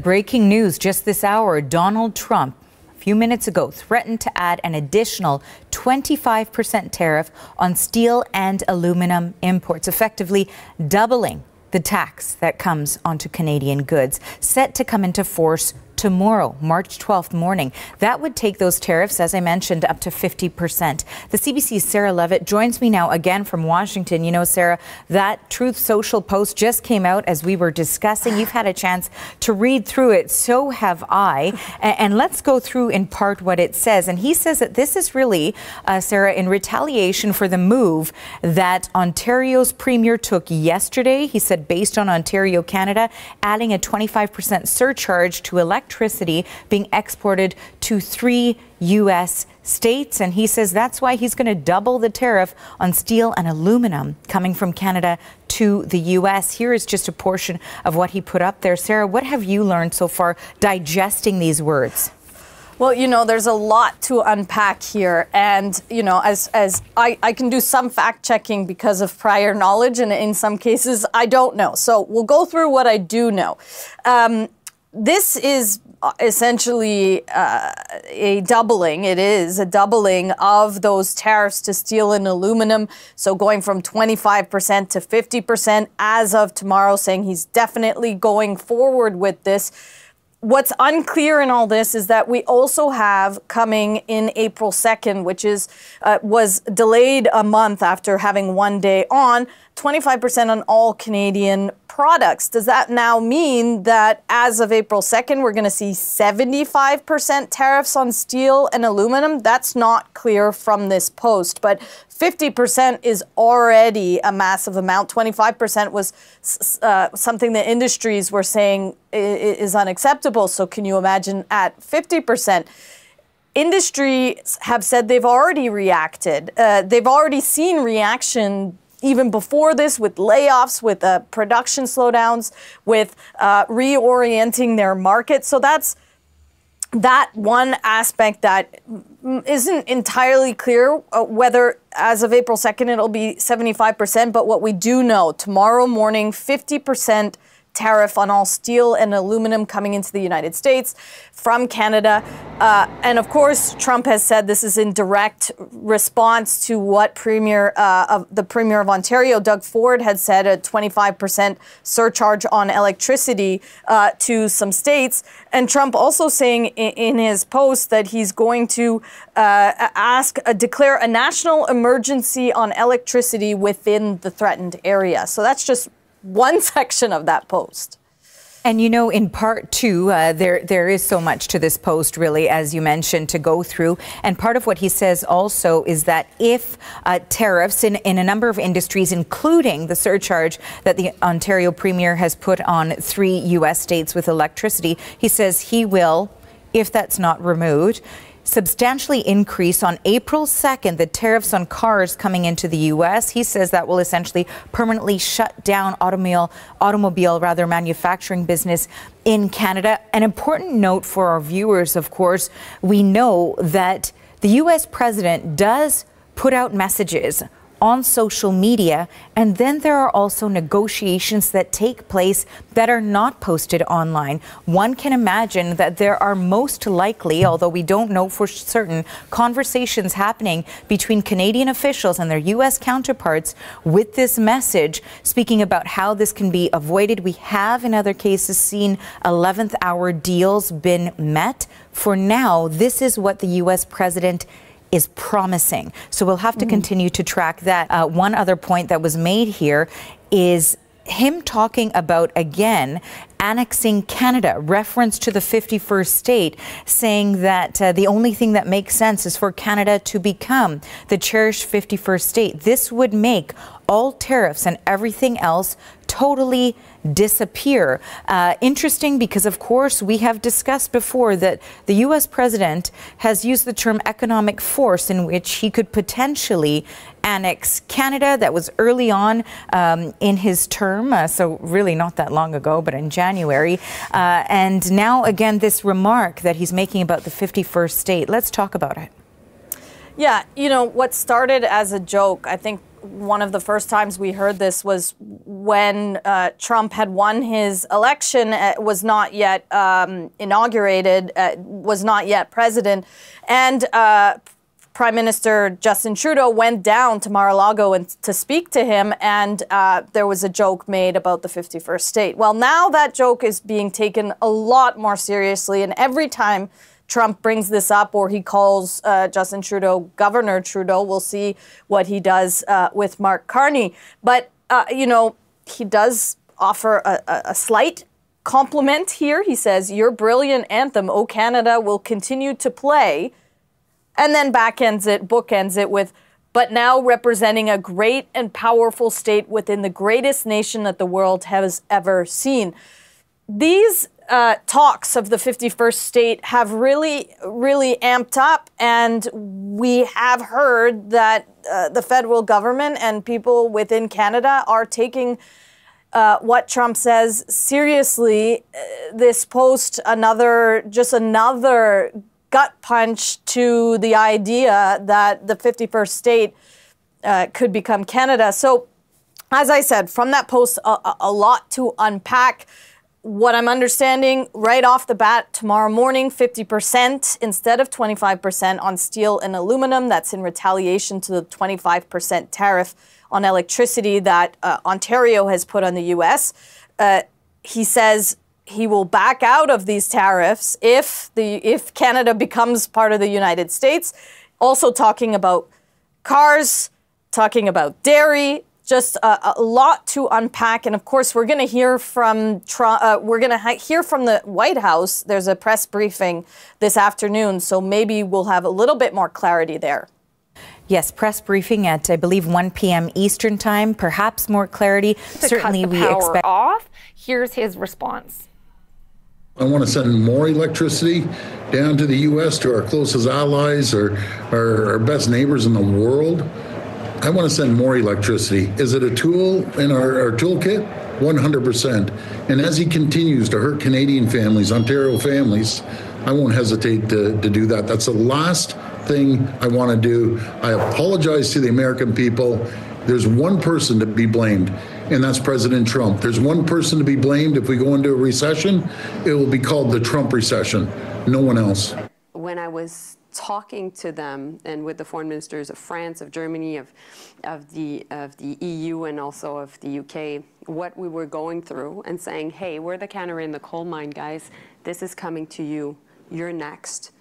Breaking news just this hour. Donald Trump, a few minutes ago, threatened to add an additional 25% tariff on steel and aluminum imports, effectively doubling the tax that comes onto Canadian goods, set to come into force tomorrow, March 12th morning. That would take those tariffs, as I mentioned, up to 50%. The CBC's Sarah Levitt joins me now again from Washington. You know, Sarah, that Truth Social post just came out as we were discussing. You've had a chance to read through it. So have I. And let's go through in part what it says. And he says that this is really, Sarah, in retaliation for the move that Ontario's premier took yesterday. He said, based on Ontario, Canada, adding a 25% surcharge to electricity being exported to 3 U.S. states. And he says that's why he's going to double the tariff on steel and aluminum coming from Canada to the U.S. Here is just a portion of what he put up there. Sarah, what have you learned so far digesting these words? Well, you know, there's a lot to unpack here. And, you know, as I can do some fact checking because of prior knowledge, and in some cases I don't know. So we'll go through what I do know. This is essentially a doubling. It is a doubling of those tariffs to steel and aluminum. So going from 25% to 50% as of tomorrow, saying he's definitely going forward with this. What's unclear in all this is that we also have coming in April 2nd, which is was delayed a month after having 1 day on, 25% on all Canadian products. Does that now mean that as of April 2nd, we're going to see 75% tariffs on steel and aluminum? That's not clear from this post, but 50% is already a massive amount. 25% was something the industries were saying is unacceptable. So can you imagine at 50%? Industries have said they've already reacted. They've already seen reaction even before this, with layoffs, with production slowdowns, with reorienting their market. So that's that one aspect that isn't entirely clear whether as of April 2nd it'll be 75%. But what we do know, tomorrow morning, 50% tariff on all steel and aluminum coming into the United States from Canada. And of course, Trump has said this is in direct response to what the Premier of Ontario, Doug Ford, had said, a 25% surcharge on electricity to some states. And Trump also saying in his post that he's going to declare a national emergency on electricity within the threatened area. So that's just one section of that post. And, you know, in part two, there is so much to this post, really, as you mentioned, to go through. And part of what he says also is that if tariffs in a number of industries, including the surcharge that the Ontario Premier has put on 3 U.S. states with electricity, he says he will, if that's not removed, substantially increase on April 2nd the tariffs on cars coming into the U.S. He says that will essentially permanently shut down automobile manufacturing business in Canada. An important note for our viewers, of course, we know that the U.S. president does put out messages on social media, and then there are also negotiations that take place that are not posted online. One can imagine that there are most likely, although we don't know for certain, conversations happening between Canadian officials and their U.S. counterparts with this message, speaking about how this can be avoided. We have, in other cases, seen 11th hour deals been met. For now, this is what the U.S. president is promising. So we'll have to continue to track that. One other point that was made here is him talking about, again, annexing Canada, reference to the 51st state, saying that the only thing that makes sense is for Canada to become the cherished 51st state. This would make all tariffs and everything else totally disappear. Interesting because, of course, we have discussed before that the U.S. president has used the term economic force, in which he could potentially annex Canada. That was early on in his term, so really not that long ago, but in January. And now, again, this remark that he's making about the 51st state. Let's talk about it. Yeah, you know, what started as a joke, I think one of the first times we heard this was when Trump had won his election, was not yet inaugurated, was not yet president, and Prime Minister Justin Trudeau went down to Mar-a-Lago to speak to him, and there was a joke made about the 51st state. Well, now that joke is being taken a lot more seriously, and every time Trump brings this up or he calls Justin Trudeau Governor Trudeau, we'll see what he does with Mark Carney. But, you know, he does offer a slight compliment here. He says, "Your brilliant anthem, O Canada, will continue to play." And then bookends it with, "but now representing a great and powerful state within the greatest nation that the world has ever seen." These talks of the 51st state have really amped up, and we have heard that the federal government and people within Canada are taking what Trump says seriously. This post another gut punch to the idea that the 51st state could become Canada. So, as I said, from that post, a lot to unpack. What I'm understanding right off the bat, tomorrow morning, 50% instead of 25% on steel and aluminum. That's in retaliation to the 25% tariff on electricity that Ontario has put on the U.S. He says he will back out of these tariffs if Canada becomes part of the United States. Also talking about cars, talking about dairy, just a lot to unpack. And of course, we're going to hear from hear from the White House. There's a press briefing this afternoon, so maybe we'll have a little bit more clarity there. Yes, press briefing at, I believe, 1 p.m. Eastern time. Perhaps more clarity. Certainly, we expect off. Here's his response. I want to send more electricity down to the U.S., to our closest allies, or our best neighbors in the world. I want to send more electricity. Is it a tool in our toolkit? 100%. And as he continues to hurt Canadian families, Ontario families, I won't hesitate to do that. That's the last thing I want to do. I apologize to the American people. There's one person to be blamed, and that's President Trump. There's one person to be blamed if we go into a recession. It will be called the Trump recession, no one else. When I was talking to them and with the foreign ministers of France, of Germany, of the EU, and also of the UK, what we were going through, and saying, hey, we're the canary in the coal mine, guys. This is coming to you. You're next.